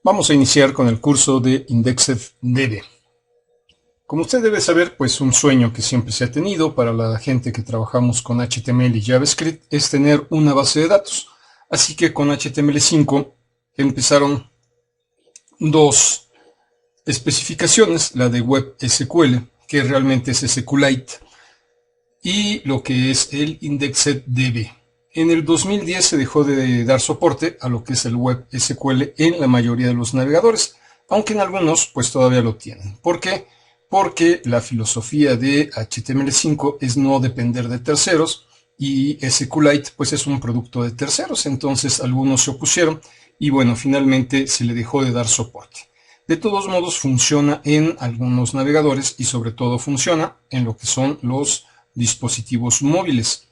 Vamos a iniciar con el curso de IndexedDB. Como usted debe saber, pues un sueño que siempre se ha tenido para la gente que trabajamos con HTML y JavaScript es tener una base de datos. Así que con HTML5 empezaron dos especificaciones, la de WebSQL, que realmente es SQLite, y lo que es el IndexedDB. En el 2010 se dejó de dar soporte a lo que es el WebSQL en la mayoría de los navegadores, aunque en algunos pues todavía lo tienen. ¿Por qué? Porque la filosofía de HTML5 es no depender de terceros y SQLite pues es un producto de terceros, entonces algunos se opusieron y bueno, finalmente se le dejó de dar soporte. De todos modos funciona en algunos navegadores y sobre todo funciona en lo que son los dispositivos móviles.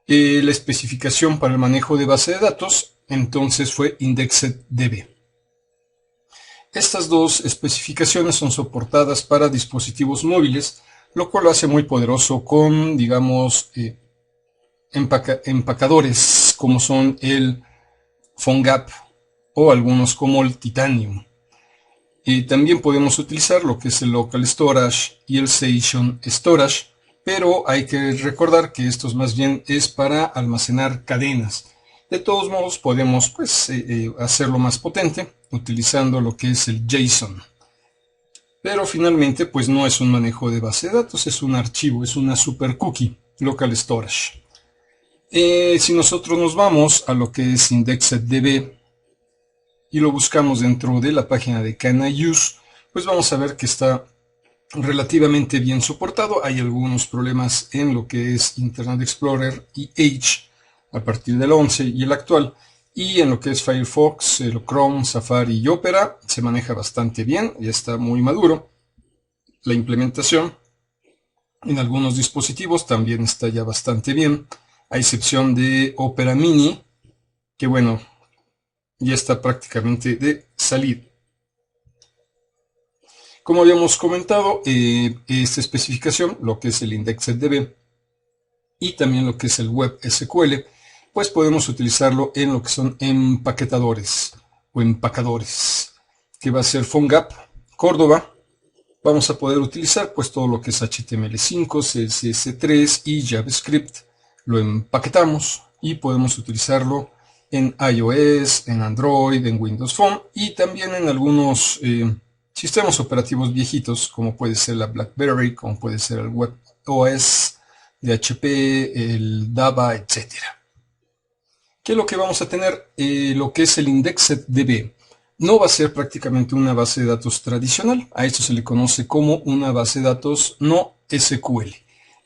La especificación para el manejo de base de datos entonces fue IndexedDB. Estas dos especificaciones son soportadas para dispositivos móviles, lo cual lo hace muy poderoso con, digamos, empacadores como son el PhoneGap o algunos como el Titanium. También podemos utilizar lo que es el Local Storage y el Session Storage, pero hay que recordar que esto más bien es para almacenar cadenas. De todos modos podemos pues, hacerlo más potente utilizando lo que es el JSON. Pero finalmente pues no es un manejo de base de datos, es un archivo, es una super cookie, Local Storage. Si nosotros nos vamos a lo que es IndexedDB y lo buscamos dentro de la página de Can I Use, pues vamos a ver que está relativamente bien soportado. Hay algunos problemas en lo que es Internet Explorer y Edge a partir del 11 y el actual, y en lo que es Firefox, el Chrome, Safari y Opera se maneja bastante bien, ya está muy maduro. La implementación en algunos dispositivos también está ya bastante bien, a excepción de Opera Mini, que bueno, ya está prácticamente de salida. Como habíamos comentado, esta especificación, lo que es el IndexedDB y también lo que es el WebSQL, pues podemos utilizarlo en lo que son empaquetadores o empacadores, que va a ser PhoneGap, Córdoba. Vamos a poder utilizar pues todo lo que es HTML5, CSS3 y JavaScript. Lo empaquetamos y podemos utilizarlo en iOS, en Android, en Windows Phone y también en algunos sistemas operativos viejitos, como puede ser la BlackBerry, como puede ser el WebOS de HP, el Java, etc. ¿Qué es lo que vamos a tener? Lo que es el IndexedDB. No va a ser prácticamente una base de datos tradicional. A esto se le conoce como una base de datos no SQL.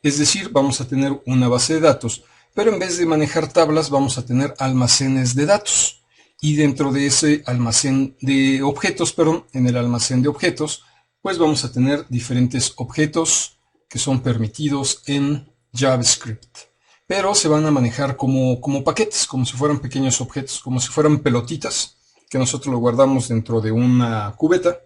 Es decir, vamos a tener una base de datos, pero en vez de manejar tablas vamos a tener almacenes de datos. Y dentro de ese almacén de objetos, en el almacén de objetos, pues vamos a tener diferentes objetos que son permitidos en JavaScript. Pero se van a manejar como paquetes, como si fueran pequeños objetos, como si fueran pelotitas, que nosotros lo guardamos dentro de una cubeta.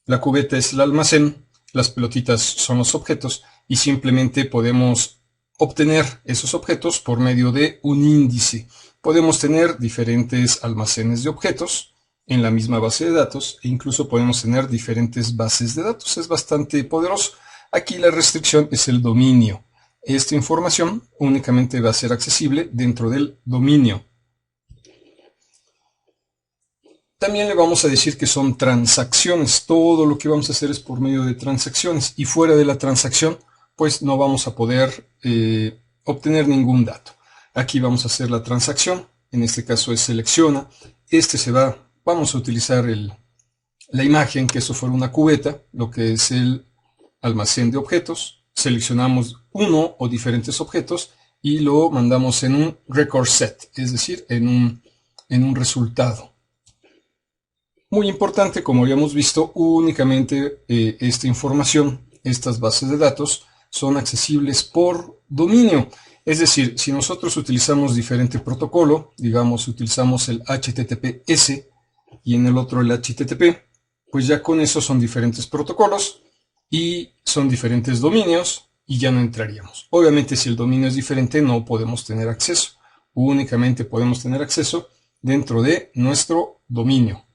La cubeta es el almacén, las pelotitas son los objetos, y simplemente podemos obtener esos objetos por medio de un índice. Podemos tener diferentes almacenes de objetos en la misma base de datos e incluso podemos tener diferentes bases de datos. Es bastante poderoso. Aquí la restricción es el dominio. Esta información únicamente va a ser accesible dentro del dominio. También le vamos a decir que son transacciones. Todo lo que vamos a hacer es por medio de transacciones y fuera de la transacción pues no vamos a poder obtener ningún dato. Aquí vamos a hacer la transacción, en este caso es selecciona, vamos a utilizar la imagen, que eso fuera una cubeta, lo que es el almacén de objetos, seleccionamos uno o diferentes objetos y lo mandamos en un record set, es decir, en un resultado. Muy importante, como habíamos visto, únicamente esta información, estas bases de datos, son accesibles por dominio. Es decir, si nosotros utilizamos diferente protocolo, digamos, utilizamos el HTTPS y en el otro el HTTP, pues ya con eso son diferentes protocolos y son diferentes dominios y ya no entraríamos. Obviamente, si el dominio es diferente, no podemos tener acceso. Únicamente podemos tener acceso dentro de nuestro dominio.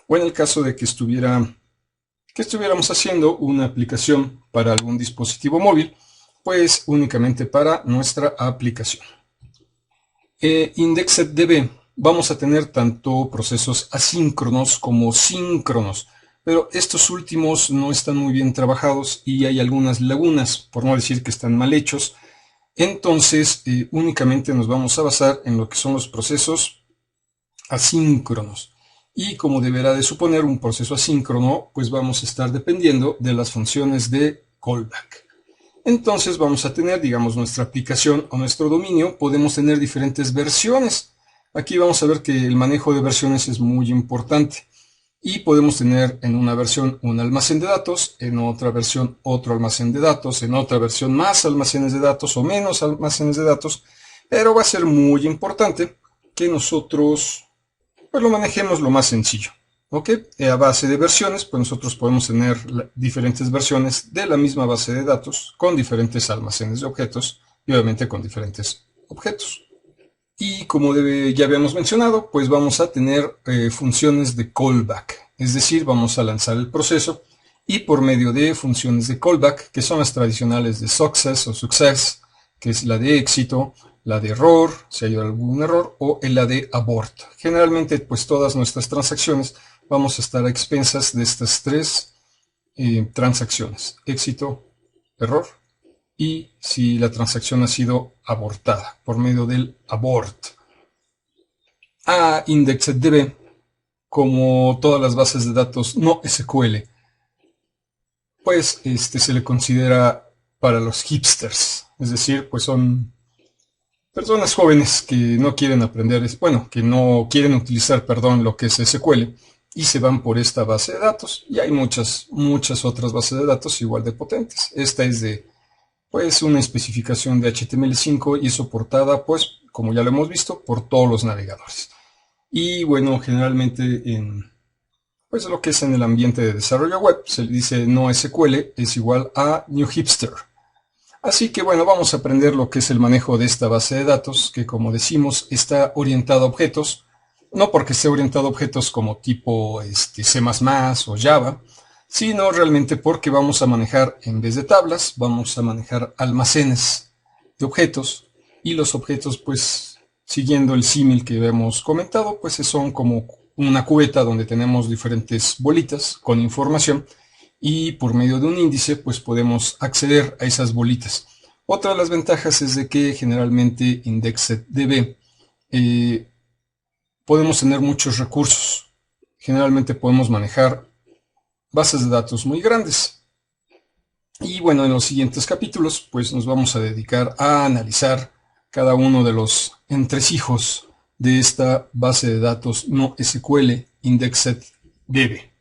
o en el caso de que estuviéramos haciendo una aplicación para algún dispositivo móvil, pues únicamente para nuestra aplicación. IndexedDB vamos a tener tanto procesos asíncronos como síncronos, pero estos últimos no están muy bien trabajados y hay algunas lagunas, por no decir que están mal hechos. Entonces únicamente nos vamos a basar en lo que son los procesos asíncronos. Y como deberá de suponer un proceso asíncrono, pues vamos a estar dependiendo de las funciones de callback. Entonces vamos a tener, digamos, nuestra aplicación o nuestro dominio, podemos tener diferentes versiones. Aquí vamos a ver que el manejo de versiones es muy importante. Y podemos tener en una versión un almacén de datos, en otra versión otro almacén de datos, en otra versión más almacenes de datos o menos almacenes de datos. Pero va a ser muy importante que nosotros pues lo manejemos lo más sencillo. ¿Ok? A base de versiones, pues nosotros podemos tener diferentes versiones de la misma base de datos con diferentes almacenes de objetos y obviamente con diferentes objetos. Y como ya habíamos mencionado, pues vamos a tener funciones de callback, es decir, vamos a lanzar el proceso y por medio de funciones de callback, que son las tradicionales de success o success, que es la de éxito, la de error, si hay algún error, o la de abort. Generalmente, pues todas nuestras transacciones vamos a estar a expensas de estas tres transacciones, éxito, error, y si la transacción ha sido abortada por medio del abort. A IndexedDB, como todas las bases de datos no SQL, pues se le considera para los hipsters, es decir, pues son personas jóvenes que no quieren aprender, bueno, que no quieren utilizar, perdón, lo que es SQL y se van por esta base de datos. Y hay muchas otras bases de datos igual de potentes. Esta es de, pues, una especificación de HTML5 y es soportada, pues, como ya lo hemos visto, por todos los navegadores. Y bueno, generalmente pues lo que es en el ambiente de desarrollo web se le dice no SQL es igual a New Hipster. Así que bueno, vamos a aprender lo que es el manejo de esta base de datos, que como decimos está orientada a objetos, no porque esté orientado a objetos como tipo C++ o Java, sino realmente porque vamos a manejar, en vez de tablas, vamos a manejar almacenes de objetos, y los objetos, pues, siguiendo el símil que hemos comentado, pues son como una cubeta donde tenemos diferentes bolitas con información, y por medio de un índice pues podemos acceder a esas bolitas. Otra de las ventajas es de que generalmente IndexedDB podemos tener muchos recursos. Generalmente podemos manejar bases de datos muy grandes. Y bueno, en los siguientes capítulos pues nos vamos a dedicar a analizar cada uno de los entresijos de esta base de datos no SQL IndexedDB.